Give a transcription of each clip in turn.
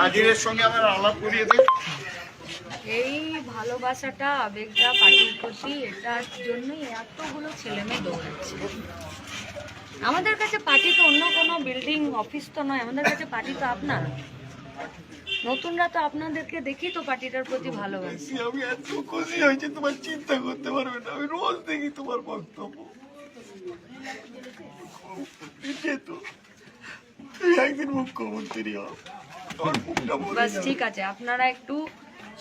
নাজিরের সঙ্গে আমার আলাপ করিয়ে দেন। এই ভালোবাসাটা আবেগটা পার্টির প্রতি, এটার জন্যই এতগুলো ছেলে মেয়ে দৌড়াচ্ছে। আমাদের কাছে পার্টি তো অন্য কোনো বিল্ডিং অফিস তো নয়, আমাদের কাছে পার্টি তো আপনার। নতুনরা তো আপনাদেরকে দেখি তো পার্টিটার প্রতি ভালোবাসি। আমি এত খুশি হয়েছে তোমার চিন্তা করতে পারবে না। আমি রোজ দেখি তোমার বক্তব্য, তো একদিন মুখ্যমন্ত্রী বাস ঠিক আছে, আপনারা একটু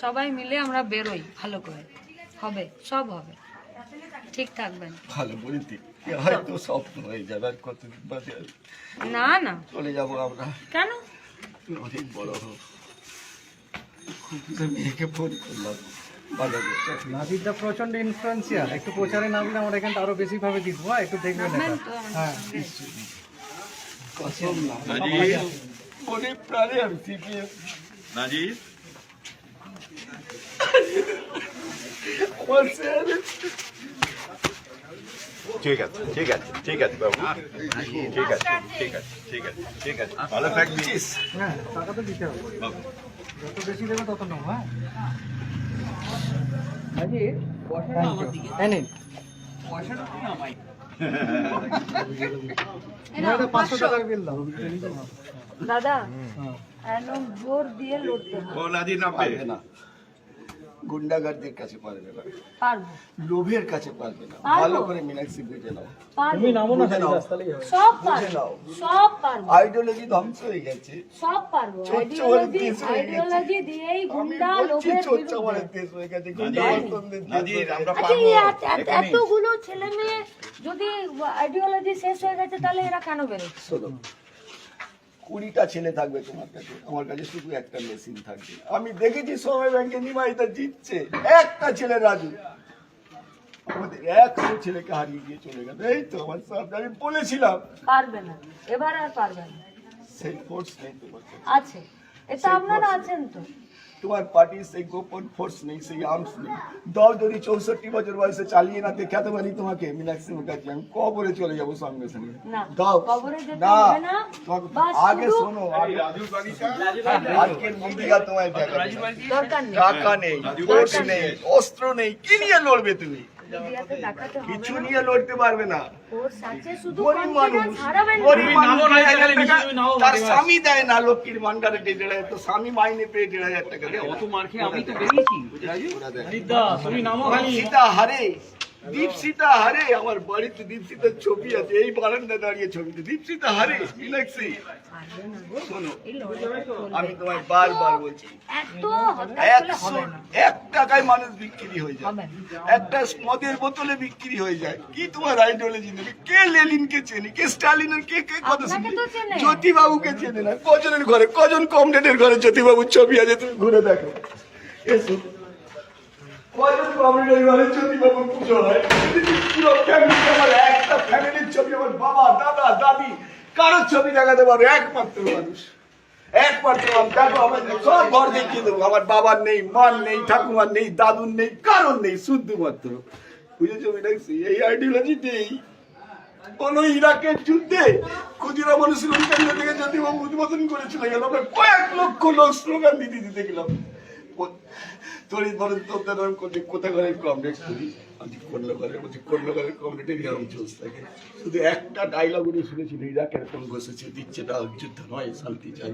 সবাই মিলে আমরা বেরোই, ভালো করে হবে, সব হবে, ঠিক থাকবেন। ভালো বলতে হয়তো স্বপ্ন হয়ে যাবে, আর কতদিন বাদে না না চলে যাবো আমরা। কেন? অনেক বড় হোক। মেয়েকে ফোন করলাম, নাজিরদা প্রচন্ড ইনফ্লুয়েন্সিয়াল, একটু প্রচারে নামলে আমরা এখানটা আরো বেশি ভাবে জিতবো। একটু দেখবেন নামবেন তো হ্যাঁ আমাদের সঙ্গে? কসম না মনে প্রাণে আমি সিপিএম নাজির আমার স্যার। ঠিক আছে ঠিক আছে ঠিক আছে বাবু, ঠিক আছে ঠিক আছে ঠিক আছে ঠিক আছে, ভালো থাকবিস। হ্যাঁ, টাকা তো দিতে হবে, যত বেশি দেবে তত নাও। হ্যাঁ নাজির, হ্যাঁ নিন। এটা 500 টাকার বিল দাও। দাদা একদম জোর দিয়ে লড়তে হবে। ও নাজির নামবে না, গুন্ডাগারদের কাছে পারবে না, পারবো, লোভের কাছে পারবে না। পারবো। ভালো করে মীনাক্ষী বুঝে নাও, পারবো, বুঝে নাও। সব পারবো, সব পারবো, আইডিওলজি ধ্বংস হয়ে গেছে। সব পারবো। চোর দেশ হয়ে গেছে। আইডিওলজি দিয়েই আমি গুন্ডা বলছি লোভের চোরচামারের বিরুদ্ধে। দেশ হয়ে গেছে, নাজির গুন্ডাগর্দনদের দেশ নাজির হয়ে গেছে। আমরা আচ্ছা, পাবো এখানেই। এতগুলো ছেলে মেয়ে যদি আইডিওলজি শেষ হয়ে গেছে, তাহলে এরা কেন বেরোচ্ছে? শোনো, 20টা ছেলে থাকবে তোমার কাছে, আমার কাছে শুধু একটা মেশিন থাকবে। আমি দেখেছি সময় ব্যাংকে নিমাইতা জিতছে, একটা ছেলে রাজু আমাদের 100 ছেলেকে হারিয়ে দিয়ে চলে গেল। এই তো আমার সামনে আমি বলেছিলাম, পারবে না, এবার আর পারবে না। সেই ফোর্স নেই তোমার কাছে। আছে, এটা আপনারা আছেন তো। তোমার পার্টির সেই গোপন ফোর্স নেই, সেই আর্মস নেই। দাও যদি 64 বছর বয়সে চালিয়ে না দেখাতে পারি তোমাকে মীনাক্ষী মুখার্জি, আমি কবরে চলে যাবো সঙ্গে সঙ্গে। না, দাও কবরে যেতে না, হবে না। তোমাকে- বাস আগে শুধু- শোনো, আজকের মিডিয়া তোমায় দেখাবে। দরকার নেই, টাকা নেই, ফোর্স নেই, অস্ত্র নেই, কি নিয়ে লড়বে তুমি? মিডিয়াতে দেখাতে হবে কিছু না। নিয়ে লড়তে পারবে না। ফোর্স আছে, শুধু গরিব মানুষ, confidence হারাবেন না। গরিব মানুষ 2,000 টাকা তার স্বামী দেয় না, লক্ষ্মীর ভান্ডারে 1,500, তো স্বামী মাইনে পেয়ে 1,500 টাকা দেয়। অত মার খেয়ে আমি তো বেরিয়েছি। তুমি নামো খালি। সীতা হারে, দীপসীতা হারে, আমার বাড়িতে দীপসীতার ছবি আছে, এই বারান্দা দাঁড়িয়ে ছবিতে দীপসীতা হারে। মীনাক্ষী পারবে না গো। শোনো, এই লড়াই করবে। আমি তোমায় বারবার বলছি, এত হতাশ হলে হবে না। 1 টাকায় মানুষ বিক্রি হয়ে যায়, হবে না। একটা মদের বোতলে বিক্রি হয়ে যায়। কি তোমার আইডিওলজি নেবে? কে লেনিনকে চেনে, কে স্টালিনের, কে কে কথা আপনাকে শুনে? তো চেনে। জ্যোতিবাবুকে চেনে না। কজনের ঘরে, কজন কমরেডের ঘরে জ্যোতিবাবুর ছবি আছে, তুমি ঘুরে দেখো। এসো, কজন কমরেডের ঘরে জ্যোতিবাবুর পুজো হয়? পুরো ফ্যামিলি, আমার একটা ফ্যামিলির ছবি, আমার বাবা, দাদা, দাদি, কারোর ছবি দেখাতে পারো? একমাত্র মানুষ, একমাত্র মানুষ। দেখো, আমার সব ঘর দেখিয়ে দেবো। আমার বাবার নেই, মার নেই, ঠাকুমার নেই, দাদুর নেই, কারোর নেই, শুধুমাত্র। বুঝেছো মীনাক্ষী? এই আইডিওলজি নেই। কোন ইরাকের যুদ্ধে ক্ষুদিরাম অনুশীলন কেন্দ্র থেকে জ্যোতিবাবু উদ্বোধন করে চলে গেল, আমরা কয়েক লক্ষ লোক স্লোগান দিতে দিতে গেলাম। তরিত বলেন তোর কোথায় ঘরে কমরেড করি, আমি কন্যাঘরে বলছি, কন্যাঘরের কমরেডের এরকম চলতে থাকে। শুধু একটা ডায়লগ উনি শুনেছিল, ইরাক এরকম ঘষেছে, দিচ্ছে না, যুদ্ধ নয়, শান্তি চাই।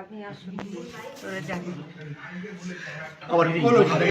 আপনি আসুন, চলে যান। আমার কোনো